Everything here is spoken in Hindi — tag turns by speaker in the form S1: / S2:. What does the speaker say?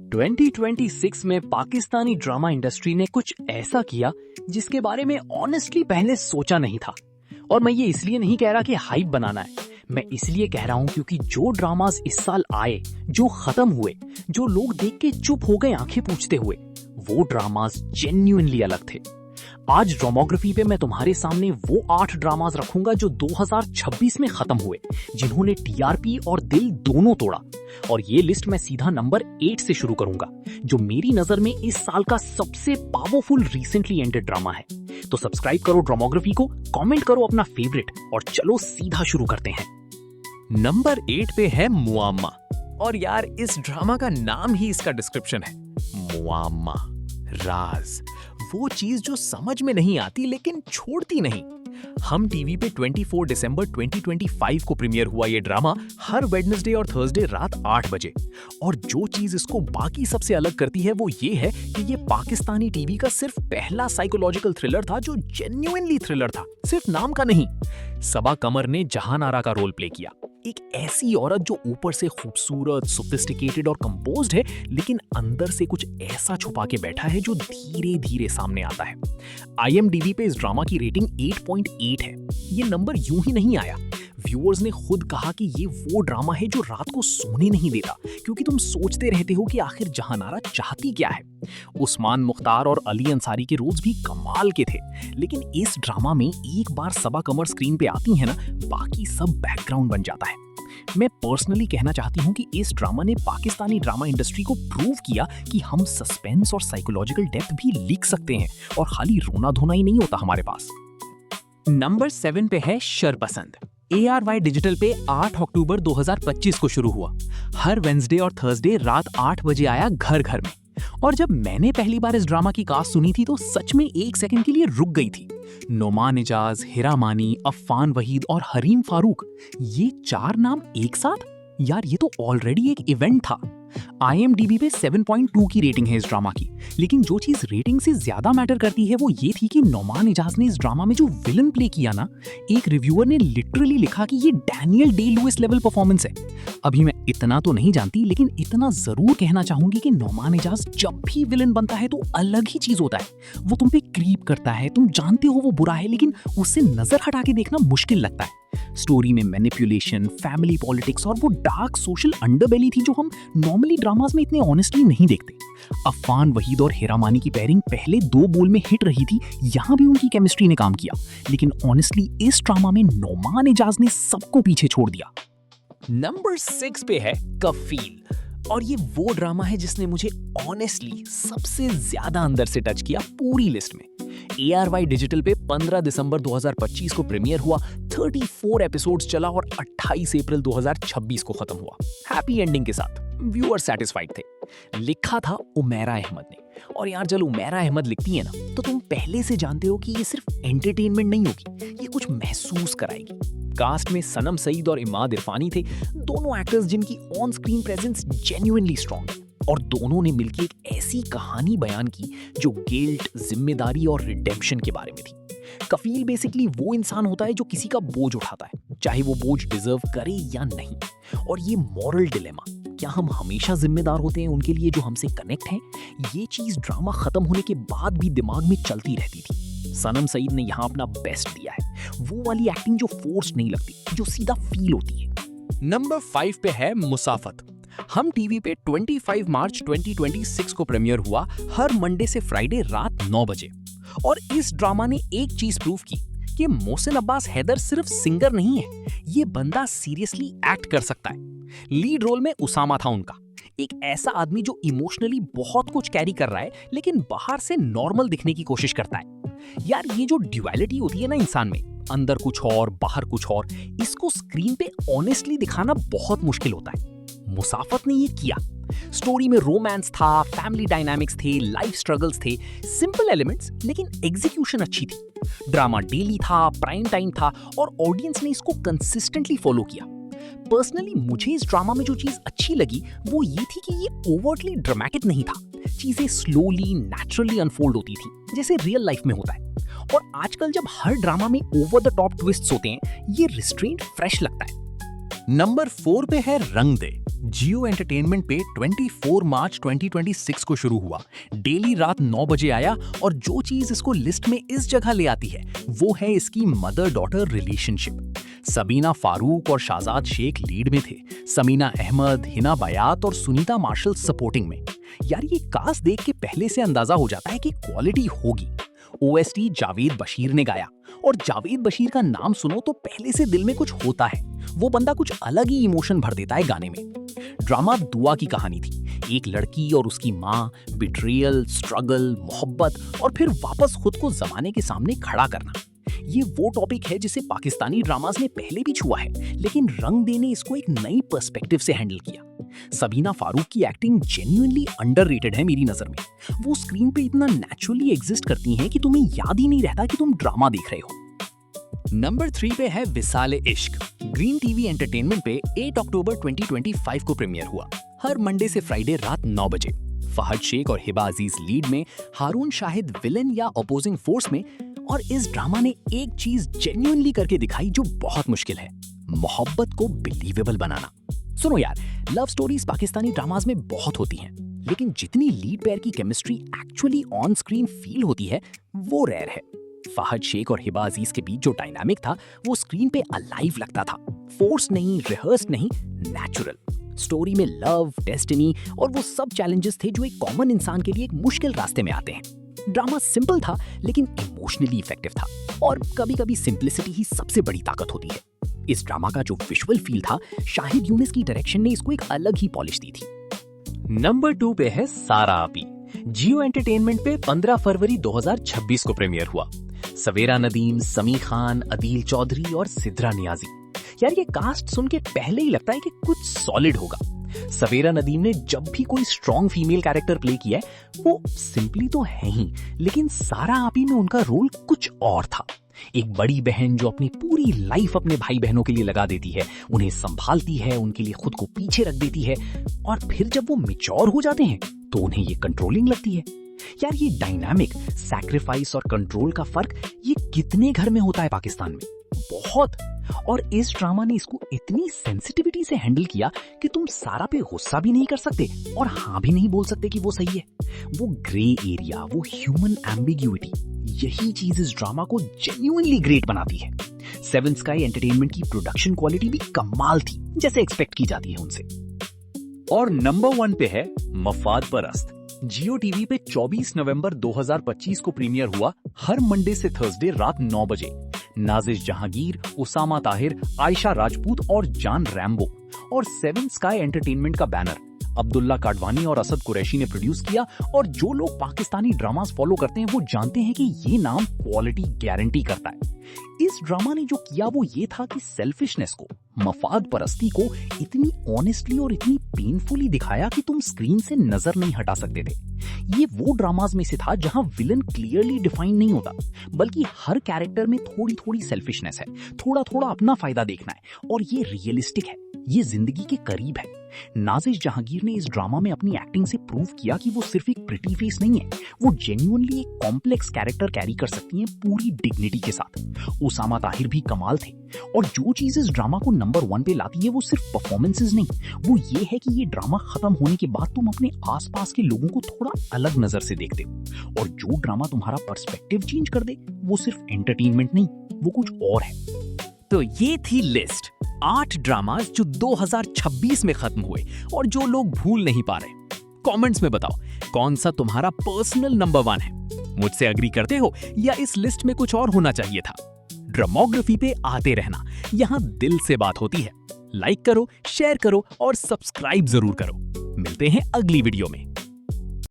S1: 2026 में पाकिस्तानी ड्रामा इंडस्ट्री ने कुछ ऐसा किया जिसके बारे में ऑनेस्टली पहले सोचा नहीं था। और मैं ये इसलिए नहीं कह रहा कि हाइप बनाना है, मैं इसलिए कह रहा हूं क्योंकि जो ड्रामास इस साल आए, जो खत्म हुए, जो लोग देख के चुप हो गए आंखें पूछते हुए, वो ड्रामास जेन्युइनली अलग थे। आज ड्रामोग्राफी पे मैं तुम्हारे सामने वो 8 ड्रामास रखूंगा जो 2026 में खत्म हुए, जिन्होंने टीआरपी और दिल दोनों तोड़ा। और ये लिस्ट मैं सीधा नंबर 8 से शुरू करूंगा, जो मेरी नजर में इस साल का सबसे पावरफुल रिसेंटली एंडेड ड्रामा है। तो सब्सक्राइब करो ड्रामोग्राफी को, कमेंट करो अपना फेवरेट और चलो सीधा शुरू करते हैं।
S2: नंबर 8 पे है मुआम्मा। और यार इस ड्रामा का नाम ही इसका डिस्क्रिप्शन है, मुआम्मा, राज, वो चीज जो समझ में नहीं आती लेकिन छोड़ती नहीं। हम टीवी पे 24 दिसंबर 2025 को प्रीमियर हुआ ये ड्रामा हर वेडनेसडे और थर्सडे रात 8 बजे। और जो चीज इसको बाकी सबसे अलग करती है वो ये है कि ये पाकिस्तानी टीवी का सिर्फ पहला साइकोलॉजिकल थ्रिलर था जो जेन्युइनली थ्रिलर था, सिर्फ नाम का नहीं। सबा कमर ने जहान आरा का रोल प्ले किया, एक ऐसी औरत जो ऊपर से खूबसूरत, सोफिस्टिकेटेड और कंपोज्ड है, लेकिन अंदर से कुछ ऐसा छुपा के बैठा है जो धीरे धीरे सामने आता है। IMDb पे इस ड्रामा की रेटिंग 8.8 है। ये नंबर यूं ही नहीं आया। व्यूअर्स ने खुद कहा कि ये वो ड्रामा है जो रात को सोने नहीं देता, क्योंकि तुम सोचते रहते हो कि आखिर जहानारा चाहती क्या है। उस्मान मुख्तार और अली अंसारी के रोल्स भी कमाल के थे, लेकिन इस ड्रामा में एक बार सबा कमर स्क्रीन पे आती है ना, बाकी सब बैकग्राउंड बन जाता है। मैं पर्सनली कहना चाहती हूँ कि इस ड्रामा ने पाकिस्तानी ड्रामा इंडस्ट्री को प्रूव किया कि हम सस्पेंस और साइकोलॉजिकल डेप्थ भी लिख सकते हैं, और खाली रोना धोना ही नहीं होता हमारे पास।
S3: नंबर 7 पे है शरपसंद। ARY डिजिटल पे 8 अक्टूबर 2025 को शुरू हुआ। हर वेंसडे और थर्सडे रात 8 बजे आया घर घर में। और जब मैंने पहली बार इस ड्रामा की कास्ट सुनी थी तो सच में एक सेकंड के लिए रुक गई थी। नोमान इजाज, हिरा मानी, अफ़ान वहीद और हरीम फारूक, ये 4 नाम एक साथ? यार ये तो ऑलरेडी एक इवेंट था। IMDb पे 7.2 की रेटिंग है इस ड्रामा की, लेकिन जो चीज रेटिंग से ज्यादा मैटर करती है वो ये थी कि नोमान इजाज ने इस ड्रामा में जो विलन प्ले किया ना, एक रिव्यूअर ने लिटरली लिखा कि ये Daniel Day Lewis level performance है। अभी मैं इतना तो नहीं जानती, लेकिन इतना जरूर कहना चाहूंगी कि नोमान इजाज जब भी विलन बनता है तो अलग ही चीज होता है। वो तुम पे क्रीप करता है, तुम जानते हो वो बुरा है, लेकिन उससे नजर हटा के देखना मुश्किल लगता है। स्टोरी में मैनिपुलेशन, फैमिली पॉलिटिक्स और वो डार्क सोशल अंडरबेली थी जो हम नॉर्मली ड्रामास में इतने ऑनेस्टली नहीं देखते। अफ़ान वहीद और हिरा मानी की पेयरिंग पहले 2 बोल में हिट रही थी, यहाँ भी उनकी केमिस्ट्री ने काम किया, लेकिन ऑनेस्टली इस ड्रामा में नोमान इजाज ने सबको पीछे छोड़ दिया।
S2: नंबर 6 पे है कफील। और ये वो ड्रामा है जिसने मुझे ऑनेस्टली सबसे ज्यादा अंदर से टच किया पूरी लिस्ट में। ARY डिजिटल पे 15 दिसंबर 2025 को प्रीमियर हुआ, 34 एपिसोड्स चला और 28 अप्रैल 2026 को खत्म हुआ हैप्पी एंडिंग के साथ। व्यूअर सेटिस्फाइड थे। लिखा था उमैरा अहमद ने। और यार जब उमैरा अहमद लिखती है ना, तो तुम पहले से जानते हो कि ये सिर्फ एंटरटेनमेंट नहीं होगी, ये कुछ महसूस कराएगी। कास्ट में सनम सईद और इमाद इरफानी थे, दोनों एक्टर्स जिनकी on screen presence genuinely strong है, और दोनों ने मिलकर एक ऐसी कहानी बयान की जो गिल्ट, जिम्मेदारी और रिडेम्पशन के बारे में थी। कफील बेसिकली वो इंसान होता है जो किसी का बोझ उठाता है, चाहे वो बोझ डिजर्व करे या नहीं। और ये मॉरल डिलेमा, क्या हम हमेशा जिम्मेदार होते हैं उनके लिए जो हमसे कनेक्ट हैं, ये चीज ड्रामा खत्म होने के बाद भी दिमाग में चलती रहती थी। सनम सईद ने यहाँ अपना बेस्ट दिया है, वो वाली एक्टिंग जो फोर्स्ड नहीं लगती, जो सीधा फील होती है।
S3: नंबर 5 पे है मुसाफत। हम टीवी पे 25 मार्च 2026 को प्रीमियर हुआ, हर मंडे से फ्राइडे रात 9 बजे। और इस ड्रामा ने एक चीज प्रूव की कि मोहसिन अब्बास हैदर सिर्फ सिंगर नहीं है, ये बंदा सीरियसली एक्ट कर सकता है। लीड रोल में उसामा था उनका, एक ऐसा आदमी जो इमोशनली बहुत कुछ कैरी कर रहा है लेकिन बाहर से नॉर्मल दिखने की कोशिश करता है। यार ये जो ड्यूअलिटी होती है ना इंसान में, अंदर कुछ और बाहर कुछ और, इसको स्क्रीन पे ऑनेस्टली दिखाना बहुत मुश्किल होता है। मुसाफत ने ये किया। स्टोरी में रोमांस था, फैमिली डायनामिक्स थे, लाइफ स्ट्रगल्स थे, सिंपल एलिमेंट्स, लेकिन एग्जीक्यूशन अच्छी थी। ड्रामा डेली था, प्राइम टाइम था, और ऑडियंस ने इसको कंसिस्टेंटली फॉलो किया। पर्सनली मुझे इस ड्रामा में जो चीज अच्छी लगी वो ये थी कि ये ओवरटली ड्रामेटिक नहीं था, चीजें स्लोली, नेचुरली अनफोल्ड होती थी, जैसे रियल लाइफ में होता है। और आजकल जब हर ड्रामा में ओवर द टॉप ट्विस्ट्स होते हैं, ये रिस्ट्रेंट फ्रेश लगता है।
S2: नंबर 4 पे है रंग दे।
S3: जियो एंटरटेनमेंट पे 24 मार्च 2026 को शुरू हुआ। डेली रात 9 बजे आया और जो चीज इसको लिस्ट में इस जगह ले आती है वो है इसकी mother daughter relationship. Sabina Farooq और शाहजाद शेख लीड में थे, समीना अहमद, हिना बयात और सुनीता मार्शल सपोर्टिंग में। यार ये कास्ट देख के पहले से अंदाजा हो जाता है कि क्वालिटी होगी। ओएसटी जावेद बशीर ने गाया और जावेद बशीर का नाम सुनो तो पहले से दिल में कुछ होता है, वो बंदा कुछ अलग ही इमोशन भर देता है गाने में। ड्रामा दुआ की कहानी थी, एक लड़की और उसकी माँ, बिट्रियल, स्ट्रगल, मोहब्बत और फिर वापस खुद को जमाने के सामने खड़ा करना। ये वो टॉपिक है जिसे पाकिस्तानी ड्रामास ने पहले भी छुआ है, लेकिन रंग देने इसको एक नई पर्सपेक्टिव से हैंडल किया। सबीना फारूक की एक्टिंग जेन्युइनली अंडररेटेड है मेरी नजर में। वो स्क्रीन पे इतना नेचुरली एग्जिस्ट करती हैं कि तुम्हें याद ही नहीं रहता कि तुम ड्रामा देख रहे हो। नंबर 3 पे है विसाले इश्क। ग्रीन टीवी एंटरटेनमेंट पे 8 अक्टूबर 2025 को प्रीमियर हुआ, हर मंडे से फ्राइडे रात 9 बजे। फहद शेख और हिबा अजीज लीड में, हारून शाहिद विलन या अपोजिंग फोर्स में। और इस ड्रामा ने एक चीज जेन्युइनली करके दिखाई जो बहुत मुश्किल है, मोहब्बत को बिलीवेबल बनाना। सुनो यार, लव स्टोरीज पाकिस्तानी ड्रामास में बहुत होती हैं, लेकिन जितनी लीड पेयर की chemistry actually on screen feel होती है वो रेयर है। फहद शेख और हिबा अजीज के बीच जो डायनामिक था वो स्क्रीन पे अलाइव लगता था, फोर्स नहीं, रिहर्स नहीं, नेचुरल। स्टोरी में लव, डेस्टिनी और वो सब चैलेंजेस थे जो एक कॉमन इंसान के लिए एक मुश्किल रास्ते में आते हैं। ड्रामा सिंपल था लेकिन इमोशनली इफेक्टिव था, और कभी-कभी सिंपलिसिटी ही सबसे बड़ी ताकत होती है। इस ड्रामा का जो विजुअल फील था, शाहिद यूनिस की डायरेक्शन ने इसको एक अलग ही पॉलिश दी थी।
S1: नंबर 2 पे है सारा आपी। जियो एंटरटेनमेंट पे 15 फरवरी 2026 को प्रीमियर हुआ। सवेरा नदीम, समी खान, अदील चौधरी और सिद्रा नियाजी। यार ये कास्ट सुन के पहले ही लगता है कि कुछ सॉलिड होगा। सवेरा नदीम ने जब भी कोई स्ट्रॉन्ग फीमेल कैरेक्टर प्ले किया है वो सिंपली तो है ही, लेकिन सारा आपी में उनका रोल कुछ और था। एक बड़ी बहन जो अपनी पूरी लाइफ अपने भाई बहनों के लिए लगा देती है, उन्हें संभालती है, उनके लिए खुद को पीछे रख देती है, और फिर जब वो मैच्योर हो जाते हैं तो उन्हें ये कंट्रोलिंग लगती है। यार ये डायनामिक, सैक्रिफाइस और कंट्रोल का फर्क ये कितने घर में होता है पाकिस्तान में, बहुत। और इस ड्रामा ने इसको इतनी सेंसिटिविटी से हैंडल किया कि तुम सारा पे गुस्सा भी नहीं कर सकते और हाँ भी नहीं बोल सकते कि वो सही है। वो ग्रे एरिया, वो ह्यूमन एम्बिग्यूटी, यही चीज इस ड्रामा को जेन्युइनली ग्रेट बनाती है। सेवन स्काई एंटरटेनमेंट की प्रोडक्शन क्वालिटी भी कमाल थी, जैसे एक्सपेक्ट की जाती है उनसे।
S3: और नंबर 1 पे है मफाद परस्त। जियो टीवी पे 24 नवंबर 2025 को प्रीमियर हुआ, हर मंडे से थर्सडे रात 9 बजे। नाजिश जहांगीर, उसामा ताहिर, आयशा राजपूत और जान रैम्बो और सेवन स्काई एंटरटेनमेंट का बैनर अब्दुल्ला काडवानी और असद कुरैशी ने प्रोड्यूस किया। और जो लोग पाकिस्तानी ड्रामास फॉलो करते हैं वो जानते हैं कि ये नाम क्वालिटी गारंटी करता है। इस ड्रामा ने जो किया वो ये था कि सेल्फिशनेस को, मफाद परस्ती को इतनी ऑनेस्टली और इतनी पेनफुली दिखाया कि तुम स्क्रीन से नजर नहीं हटा सकते थे। ये वो ड्रामास में से था जहां विलन क्लियरली डिफाइन नहीं होता, बल्कि हर कैरेक्टर में थोड़ी थोड़ी सेल्फिशनेस है, थोड़ा थोड़ा अपना फायदा देखना है, और ये रियलिस्टिक है, ये जिंदगी के करीब है। नाजिश जहांगीर ने इस ड्रामा में अपनी एक्टिंग से प्रूव किया कि वो सिर्फ एक प्रिटी फेस नहीं है, वो जेन्युइनली एक कॉम्प्लेक्स कैरेक्टर कैरी कर सकती हैं पूरी डिग्निटी के साथ। उसामा ताहिर भी कमाल थे, और जो चीज इस ड्रामा को नंबर 1 पे लाती है वो सिर्फ परफॉर्मेंसेस नहीं, वो ये है कि ये ड्रामा खत्म होने के बाद तुम अपने आसपास के लोगों को थोड़ा अलग नजर से देखते हो। और जो ड्रामा तुम्हारा पर्सपेक्टिव चेंज कर दे वो सिर्फ एंटरटेनमेंट नहीं, वो कुछ और है। तो ये थी लिस्ट 8 ड्रामास जो 2026 में खत्म हुए और जो लोग भूल नहीं पा रहे। कमेंट्स में बताओ कौन सा तुम्हारा पर्सनल नंबर 1 है। मुझसे एग्री करते हो या इस लिस्ट में कुछ और होना चाहिए था? ड्रामोग्राफी पे आते रहना, यहाँ दिल से बात होती है। लाइक करो, शेयर करो और सब्सक्राइब जरूर करो। मिलते हैं अगली वीडियो में।